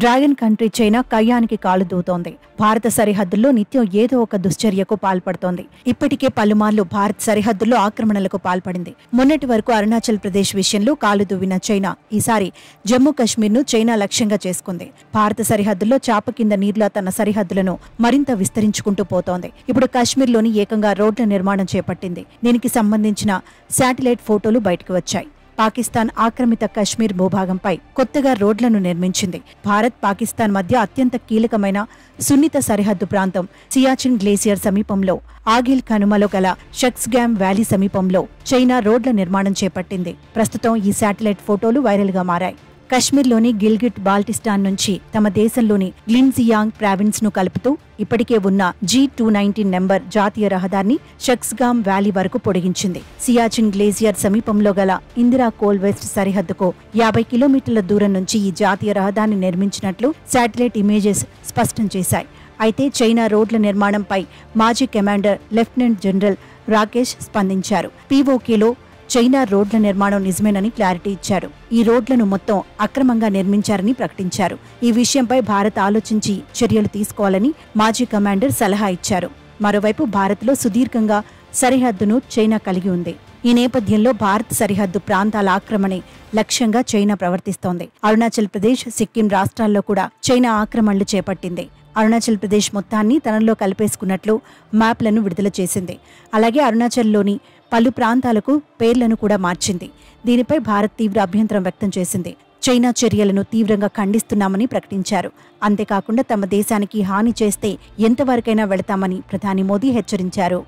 Dragon country China కయ్యానికి కాలు దూతోంది. భారత సరిహద్దుల్లో నిత్యం ఏదో ఒక దుశ్చర్యకు పాల్పడుతోంది. ఇప్పటికే పలుమార్లు భారత్ సరిహద్దుల్లో ఆక్రమణలకు పాల్పడింది. మొన్నటి వరకు అరుణాచల్ ప్రదేశ్ విషయంలో కాలు దువ్విన చైనా ఈసారి జమ్మూ కశ్మీర్ను చైనా లక్ష్యంగా చేసుకుంది. భారత సరిహద్దుల్లో చాప కింద నీరులా తన సరిహద్దులను మరింత విస్తరించుకుంటూ పోతోంది. ఇప్పుడు కశ్మీర్లోని ఏకంగా రోడ్ల నిర్మాణం చేపట్టింది. దీనికి సంబంధించిన శాటిలైట్ ఫోటోలు బయటకు వచ్చాయి. పాకిస్తాన్ ఆక్రమిత కశ్మీర్ భూభాగంపై కొత్తగా రోడ్లను నిర్మించింది. భారత్ పాకిస్తాన్ మధ్య అత్యంత కీలకమైన సున్నిత సరిహద్దు ప్రాంతం సియాచిన్ గ్లేసియర్ సమీపంలో ఆగిల్ కనుమలో గల షక్స్గామ్ వ్యాలీ సమీపంలో చైనా రోడ్ల నిర్మాణం చేపట్టింది. ప్రస్తుతం ఈ శాటిలైట్ ఫోటోలు వైరల్ గా మారాయి. కశ్మీర్లోని గిల్గిట్ బాల్టిస్టాన్ నుంచి తమ దేశంలోని లిన్జియాంగ్ ప్రావిన్స్ ను కలుపుతూ ఇప్పటికే ఉన్న G219 నెంబర్ జాతీయ రహదారిని షక్స్గామ్ వ్యాలీ వరకు పొడిగించింది. సియాచిన్ గ్లేసియర్ సమీపంలో గల ఇందిరా కోల్ వెస్ట్ సరిహద్దుకు 50 కిలోమీటర్ల దూరం నుంచి ఈ జాతీయ రహదారిని నిర్మించినట్లు శాటిలైట్ ఇమేజెస్ స్పష్టం చేశాయి. అయితే చైనా రోడ్ల నిర్మాణంపై మాజీ కమాండర్ లెఫ్టినెంట్ జనరల్ రాకేష్ స్పందించారు. POKలో చైనా రోడ్ల నిర్మాణం నిజమేనని క్లారిటీ ఇచ్చారు. ఈ రోడ్లను మొత్తం అక్రమంగా నిర్మించారని ప్రకటించారు. ఈ విషయంపై భారత్ ఆలోచించి చర్యలు తీసుకోవాలని మాజీ కమాండర్ సలహా ఇచ్చారు. మరోవైపు భారత్లో సుదీర్ఘంగా సరిహద్దును చైనా కలిగి ఉంది. ఈ నేపథ్యంలో భారత్ సరిహద్దు ప్రాంతాల ఆక్రమణే లక్ష్యంగా చైనా ప్రవర్తిస్తోంది. అరుణాచల్ ప్రదేశ్, సిక్కిం రాష్ట్రాల్లో కూడా చైనా ఆక్రమణలు చేపట్టింది. అరుణాచల్ ప్రదేశ్ మొత్తాన్ని తనలో కలిపేసుకున్నట్లు మ్యాప్లను విడుదల చేసింది. అలాగే అరుణాచల్లోని పలు ప్రాంతాలకు పేర్లను కూడా మార్చింది. దీనిపై భారత్ తీవ్ర అభ్యంతరం వ్యక్తం చేసింది. చైనా చర్యలను తీవ్రంగా ఖండిస్తున్నామని ప్రకటించారు. అంతేకాకుండా తమ దేశానికి హాని చేస్తే ఎంతవరకైనా వెళతామని ప్రధాని మోదీ హెచ్చరించారు.